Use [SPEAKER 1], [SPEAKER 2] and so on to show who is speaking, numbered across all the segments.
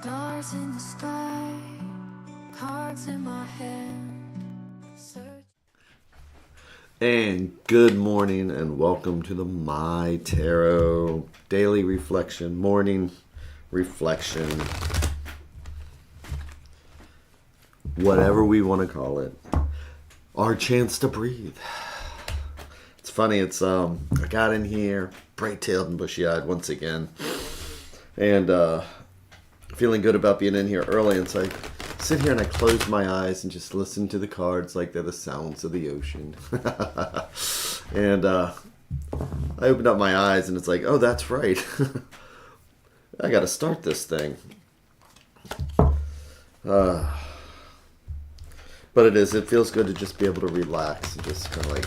[SPEAKER 1] Stars in the sky, cards in my hand.
[SPEAKER 2] And good morning and welcome to the MyTarot Daily Reflection, Morning Reflection, whatever we want to call it, our chance to breathe. It's funny, I got in here, bright-tailed and bushy-eyed once again, and feeling good about being in here early, and so I sit here and I close my eyes and just listen to the cards like they're the sounds of the ocean. And I opened up my eyes and it's like, oh, that's right. I got to start this thing. But it feels good to just be able to relax and just kind of like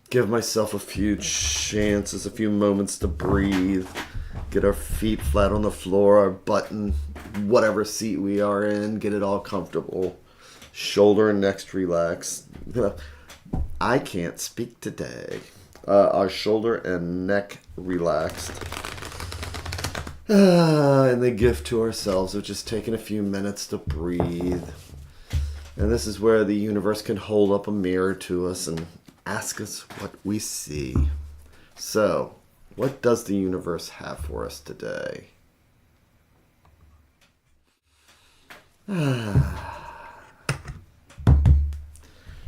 [SPEAKER 2] give myself a few chances, a few moments to breathe. Get our feet flat on the floor, our butt in whatever seat we are in, get it all comfortable. Shoulder and neck relaxed. I can't speak today. Our shoulder and neck relaxed. And the gift to ourselves of just taking a few minutes to breathe. And this is where the universe can hold up a mirror to us and ask us what we see. So, what does the universe have for us today?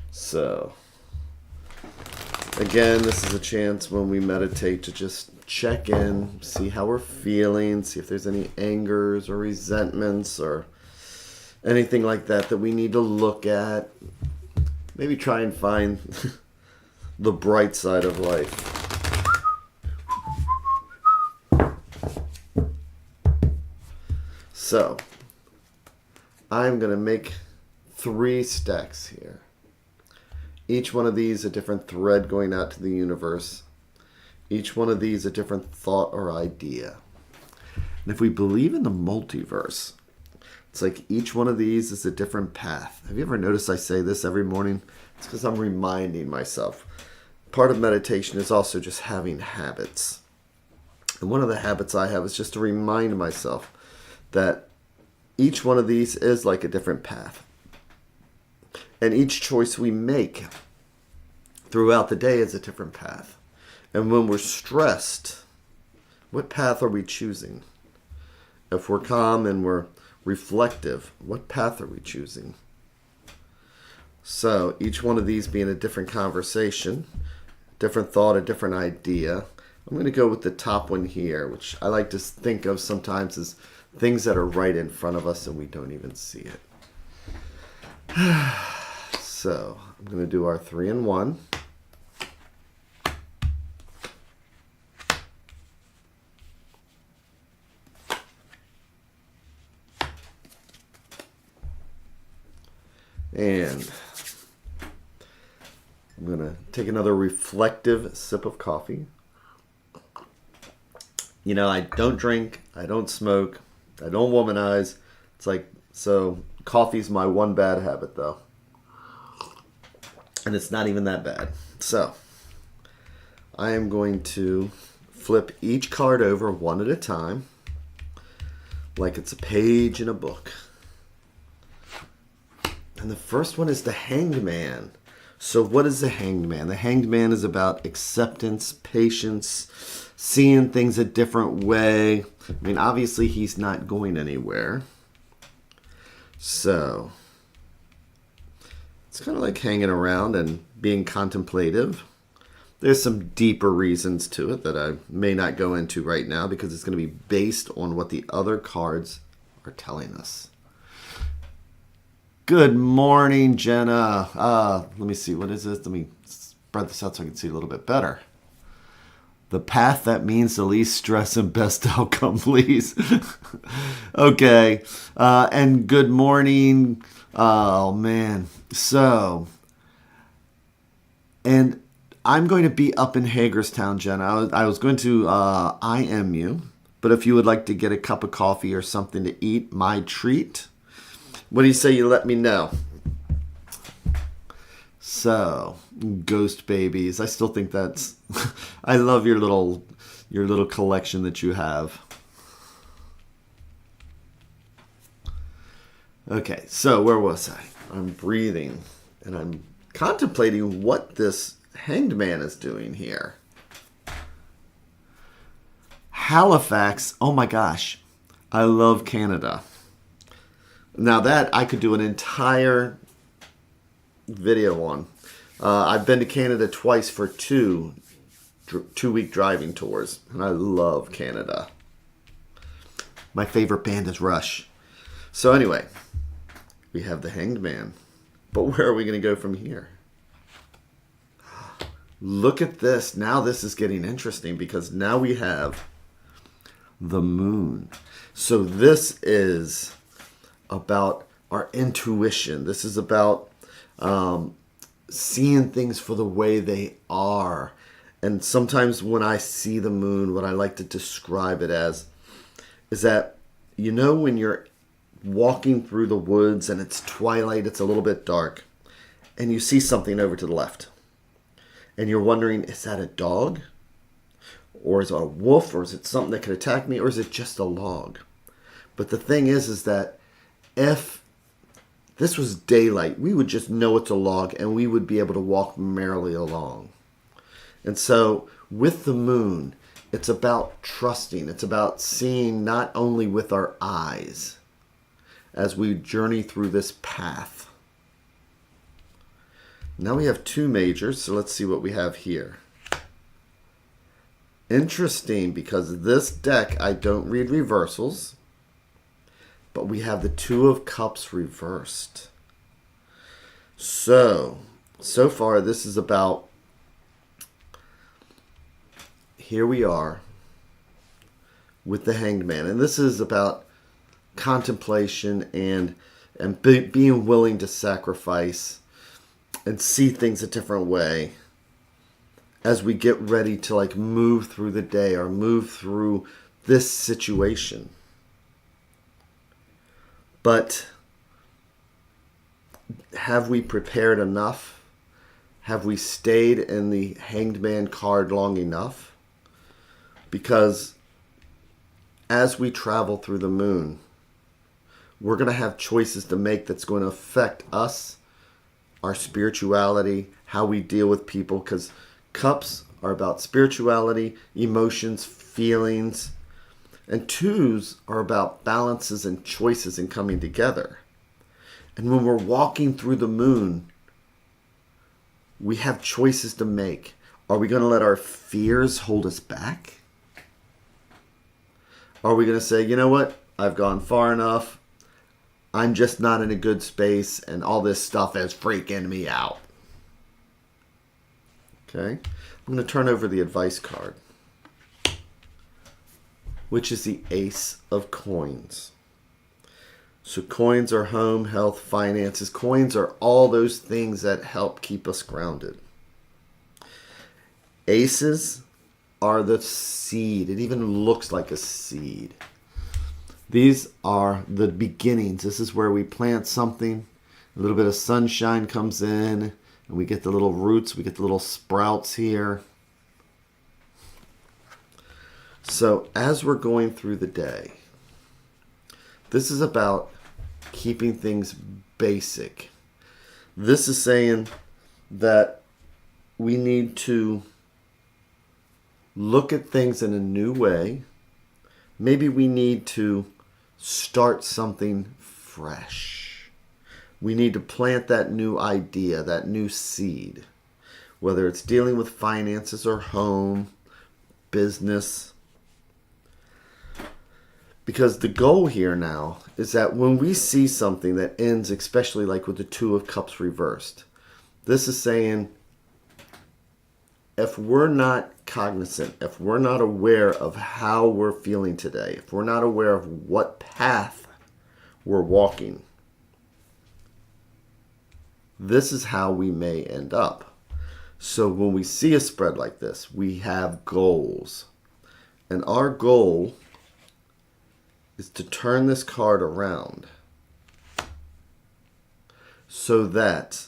[SPEAKER 2] So, again, this is a chance when we meditate to just check in, see how we're feeling, see if there's any angers or resentments or anything like that that we need to look at. Maybe try and find the bright side of life. So, I'm going to make 3 stacks here. Each one of these a different thread going out to the universe. Each one of these a different thought or idea. And if we believe in the multiverse, it's like each one of these is a different path. Have you ever noticed I say this every morning? It's because I'm reminding myself. Part of meditation is also just having habits. And one of the habits I have is just to remind myself that each one of these is like a different path. And each choice we make throughout the day is a different path. And when we're stressed, what path are we choosing? If we're calm and we're reflective, what path are we choosing? So each one of these being a different conversation, different thought, a different idea. I'm going to go with the top one here, which I like to think of sometimes as things that are right in front of us and we don't even see it. So, I'm going to do our 3 in 1. And I'm going to take another reflective sip of coffee. You know, I don't drink, I don't smoke, I don't womanize. It's like, so coffee's my one bad habit though. And it's not even that bad. So, I am going to flip each card over one at a time, like it's a page in a book. And the first one is the Hanged Man. So what is the Hanged Man? The Hanged Man is about acceptance, patience, seeing things a different way. I mean, obviously he's not going anywhere. So, it's kind of like hanging around and being contemplative. There's some deeper reasons to it that I may not go into right now because it's going to be based on what the other cards are telling us. Good morning, Jenna. Let me see. What is this? Let me spread this out so I can see a little bit better. The path that means the least stress and best outcome, please. Okay. And good morning. Oh, man. So, and I'm going to be up in Hagerstown, Jenna. I was going to IM you, but if you would like to get a cup of coffee or something to eat, my treat. What do you say you let me know? So, ghost babies. I still think that's... I love your little collection that you have. Okay, so where was I? I'm breathing and I'm contemplating what this hanged man is doing here. Halifax, oh my gosh, I love Canada. Now that I could do an entire video on. I've been to Canada twice for two-week driving tours, and I love Canada. My favorite band is Rush. So anyway, we have the hanged man. But where are we going to go from here? Look at this. Now this is getting interesting because now we have the moon. So this is about our intuition. This is about seeing things for the way they are. And sometimes when I see the moon, what I like to describe it as is that, you know, when you're walking through the woods and it's twilight, it's a little bit dark, and you see something over to the left. And you're wondering, is that a dog? Or is it a wolf? Or is it something that could attack me? Or is it just a log? But the thing is that if this was daylight, we would just know it's a log and we would be able to walk merrily along. And so with the moon, it's about trusting. It's about seeing not only with our eyes as we journey through this path. Now we have two majors, so let's see what we have here. Interesting, because this deck, I don't read reversals, but we have the Two of Cups reversed. So far this is about, here we are with the Hanged Man, and this is about contemplation and being willing to sacrifice and see things a different way as we get ready to like move through the day or move through this situation. But have we prepared enough? Have we stayed in the Hanged Man card long enough? Because as we travel through the moon, we're going to have choices to make that's going to affect us, our spirituality, how we deal with people, because cups are about spirituality, emotions, feelings, and twos are about balances and choices and coming together. And when we're walking through the moon, we have choices to make. Are we going to let our fears hold us back? Are we going to say, you know what, I've gone far enough, I'm just not in a good space, and all this stuff is freaking me out? Okay, I'm going to turn over the advice card, which is the Ace of Coins. So coins are home, health, finances. Coins are all those things that help keep us grounded. Aces are the seed. It even looks like a seed. These are the beginnings. This is where we plant something. A little bit of sunshine comes in, and we get the little roots. We get the little sprouts here. So as we're going through the day, this is about keeping things basic. This is saying that we need to look at things in a new way. Maybe we need to start something fresh. We need to plant that new idea, that new seed, whether it's dealing with finances or home, business. Because the goal here now is that when we see something that ends, especially like with the Two of Cups reversed, this is saying if we're not cognizant, if we're not aware of how we're feeling today, if we're not aware of what path we're walking, this is how we may end up. So when we see a spread like this, we have goals. And our goal is to turn this card around so that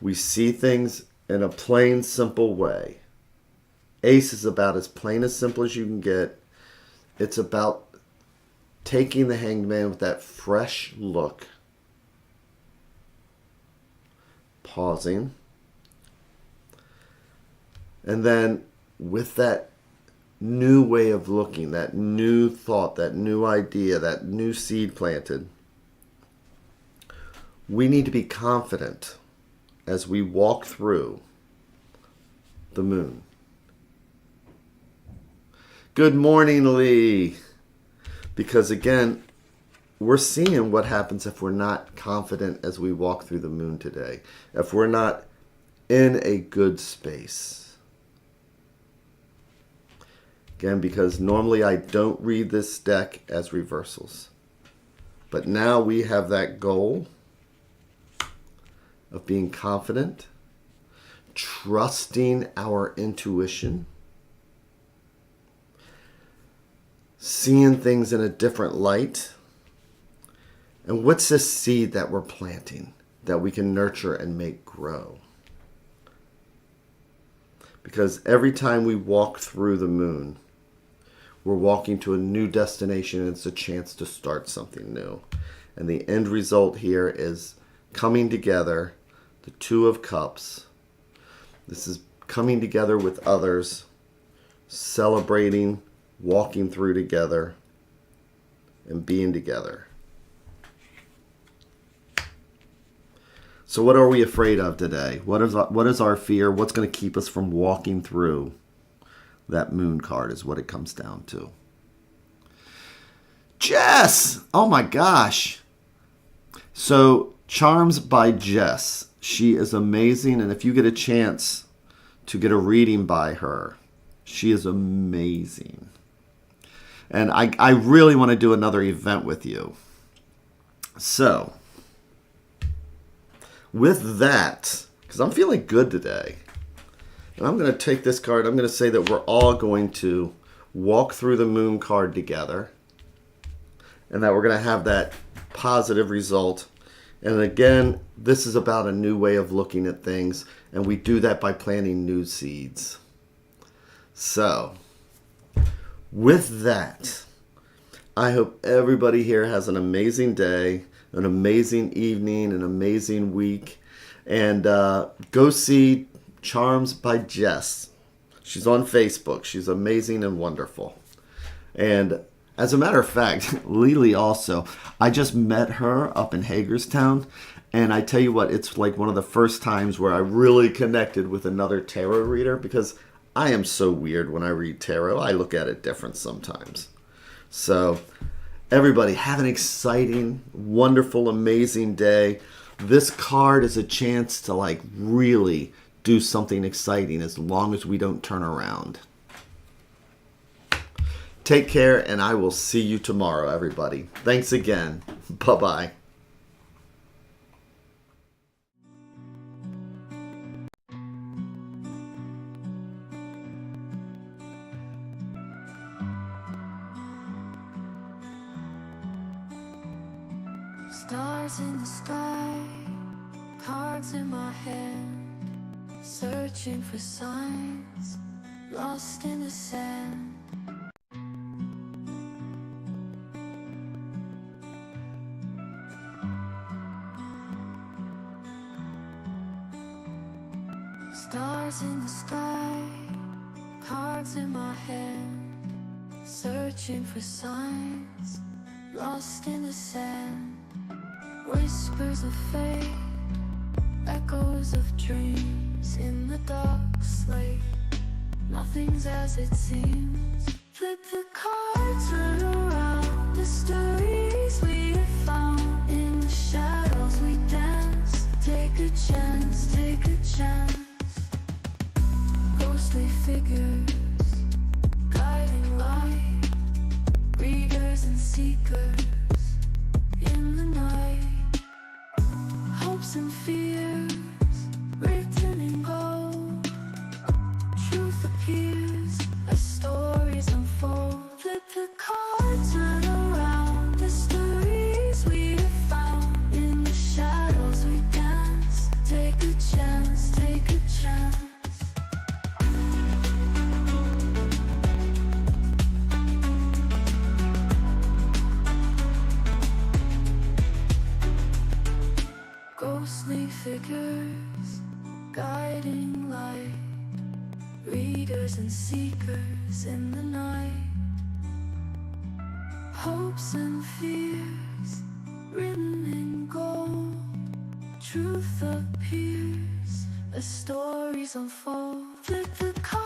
[SPEAKER 2] we see things in a plain, simple way. Ace is about as plain as simple as you can get. It's about taking the Hanged Man with that fresh look, pausing, and then with that new way of looking, that new thought, that new idea, that new seed planted, we need to be confident as we walk through the moon. Good morning, Lee. Because again, we're seeing what happens if we're not confident as we walk through the moon today. If we're not in a good space. Again, because normally I don't read this deck as reversals. But now we have that goal of being confident, trusting our intuition, seeing things in a different light. And what's this seed that we're planting that we can nurture and make grow? Because every time we walk through the moon, we're walking to a new destination, and it's a chance to start something new. And the end result here is coming together, the Two of Cups. This is coming together with others, celebrating, walking through together, and being together. So what are we afraid of today? What is our fear? What's going to keep us from walking through that moon card is what it comes down to. Jess! Oh my gosh. So Charms by Jess. She is amazing. And if you get a chance to get a reading by her, she is amazing. And I really want to do another event with you. So, with that, because I'm feeling good today, and I'm going to take this card, I'm going to say that we're all going to walk through the moon card together, and that we're going to have that positive result. And again, this is about a new way of looking at things, and we do that by planting new seeds. So, with that, I hope everybody here has an amazing day, an amazing evening, an amazing week. And go see Charms by Jess. She's on Facebook. She's amazing and wonderful. And as a matter of fact, Lily also, I just met her up in Hagerstown. And I tell you what, it's like one of the first times where I really connected with another tarot reader, because I am so weird when I read tarot. I look at it different sometimes. So, everybody, have an exciting, wonderful, amazing day. This card is a chance to really do something exciting as long as we don't turn around. Take care, and I will see you tomorrow, everybody. Thanks again. Bye-bye.
[SPEAKER 1] Stars in the sky, cards in my hand, searching for signs, lost in the sand. Stars in the sky, cards in my hand, searching for signs, lost in the sand. Whispers of fate, echoes of dreams in the dark slate. Nothing's as it seems. Flip the cards, turn around. The stories we have found in the shadows we dance. Take a chance, take a chance. Ghostly figures, guiding light. Readers and seekers in the night. Hopes and fears written in gold. Truth appears as stories unfold. Flip the cards, turn around. The stories we have found in the shadows we dance. Take a chance, take a chance. seekers and seekers in the night. Hopes and fears written in gold. Truth appears as stories unfold. Flip the card.